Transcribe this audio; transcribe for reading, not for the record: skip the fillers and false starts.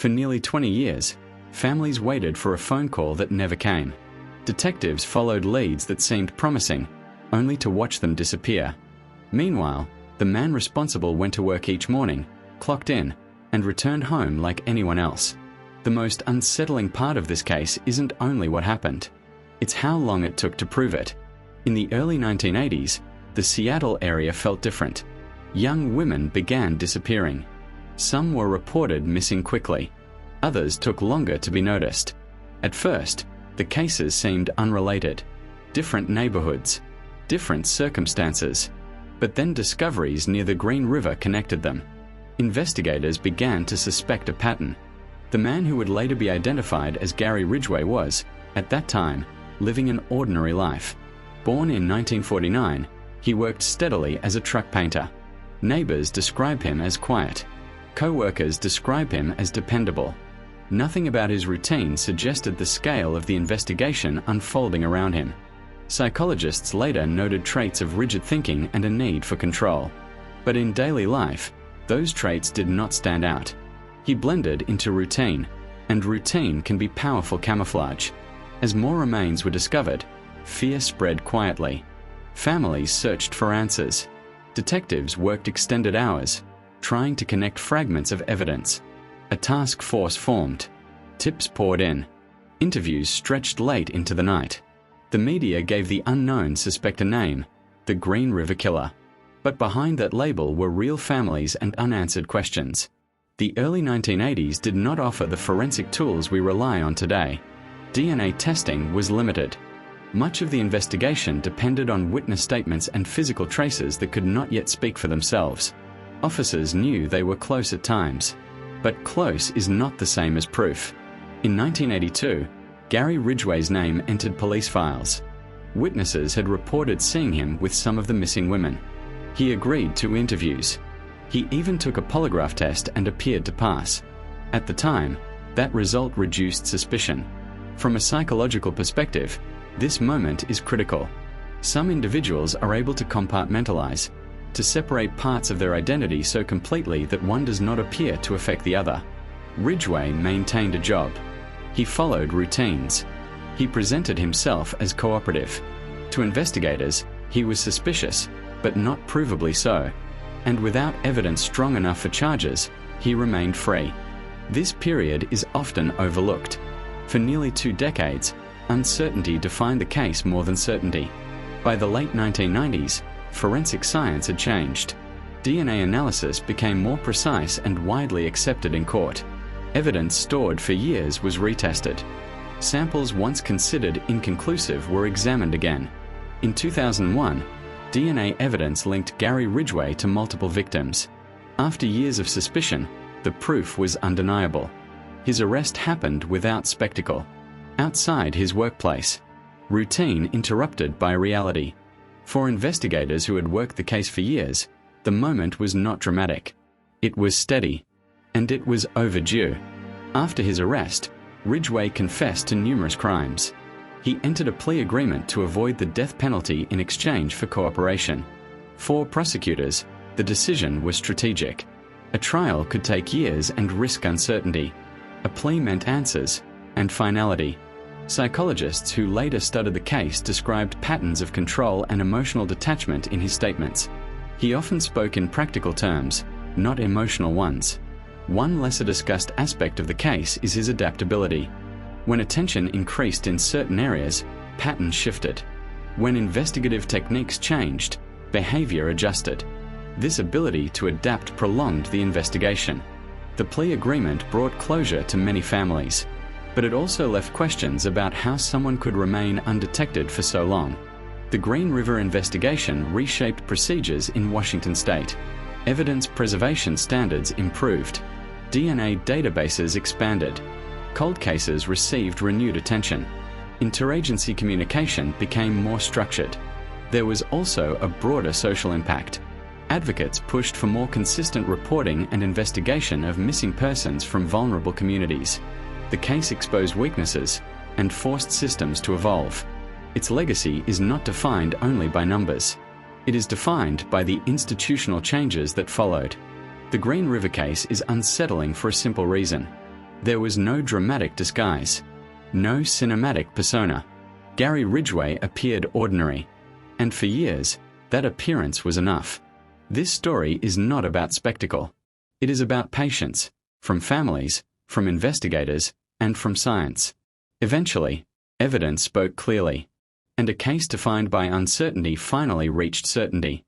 For nearly 20 years, families waited for a phone call that never came. Detectives followed leads that seemed promising, only to watch them disappear. Meanwhile, the man responsible went to work each morning, clocked in, and returned home like anyone else. The most unsettling part of this case isn't only what happened. It's how long it took to prove it. In the early 1980s, the Seattle area felt different. Young women began disappearing. Some were reported missing quickly. Others took longer to be noticed. At first, the cases seemed unrelated. Different neighborhoods, different circumstances. But then discoveries near the Green River connected them. Investigators began to suspect a pattern. The man who would later be identified as Gary Ridgway was, at that time, living an ordinary life. Born in 1949, he worked steadily as a truck painter. Neighbors describe him as quiet. Co-workers describe him as dependable. Nothing about his routine suggested the scale of the investigation unfolding around him. Psychologists later noted traits of rigid thinking and a need for control. But in daily life, those traits did not stand out. He blended into routine, and routine can be powerful camouflage. As more remains were discovered, fear spread quietly. Families searched for answers. Detectives worked extended hours, trying to connect fragments of evidence. A task force formed. Tips poured in. Interviews stretched late into the night. The media gave the unknown suspect a name, the Green River Killer. But behind that label were real families and unanswered questions. The early 1980s did not offer the forensic tools we rely on today. DNA testing was limited. Much of the investigation depended on witness statements and physical traces that could not yet speak for themselves. Officers knew they were close at times. But close is not the same as proof. In 1982, Gary Ridgway's name entered police files. Witnesses had reported seeing him with some of the missing women. He agreed to interviews. He even took a polygraph test and appeared to pass. At the time, that result reduced suspicion. From a psychological perspective, this moment is critical. Some individuals are able to compartmentalize, to separate parts of their identity so completely that one does not appear to affect the other. Ridgway maintained a job. He followed routines. He presented himself as cooperative. To investigators, he was suspicious, but not provably so. And without evidence strong enough for charges, he remained free. This period is often overlooked. For nearly 2 decades, uncertainty defined the case more than certainty. By the late 1990s, forensic science had changed. DNA analysis became more precise and widely accepted in court. Evidence stored for years was retested. Samples once considered inconclusive were examined again. In 2001, DNA evidence linked Gary Ridgway to multiple victims. After years of suspicion, the proof was undeniable. His arrest happened without spectacle, outside his workplace. Routine interrupted by reality. For investigators who had worked the case for years, the moment was not dramatic. It was steady, and it was overdue. After his arrest, Ridgway confessed to numerous crimes. He entered a plea agreement to avoid the death penalty in exchange for cooperation. For prosecutors, the decision was strategic. A trial could take years and risk uncertainty. A plea meant answers and finality. Psychologists who later studied the case described patterns of control and emotional detachment in his statements. He often spoke in practical terms, not emotional ones. One lesser discussed aspect of the case is his adaptability. When attention increased in certain areas, patterns shifted. When investigative techniques changed, behavior adjusted. This ability to adapt prolonged the investigation. The plea agreement brought closure to many families, but it also left questions about how someone could remain undetected for so long. The Green River investigation reshaped procedures in Washington state. Evidence preservation standards improved. DNA databases expanded. Cold cases received renewed attention. Interagency communication became more structured. There was also a broader social impact. Advocates pushed for more consistent reporting and investigation of missing persons from vulnerable communities. The case exposed weaknesses and forced systems to evolve. Its legacy is not defined only by numbers. It is defined by the institutional changes that followed. The Green River case is unsettling for a simple reason. There was no dramatic disguise, no cinematic persona. Gary Ridgway appeared ordinary, and for years, that appearance was enough. This story is not about spectacle. It is about patience, from families, from investigators, and from science. Eventually, evidence spoke clearly, and a case defined by uncertainty finally reached certainty.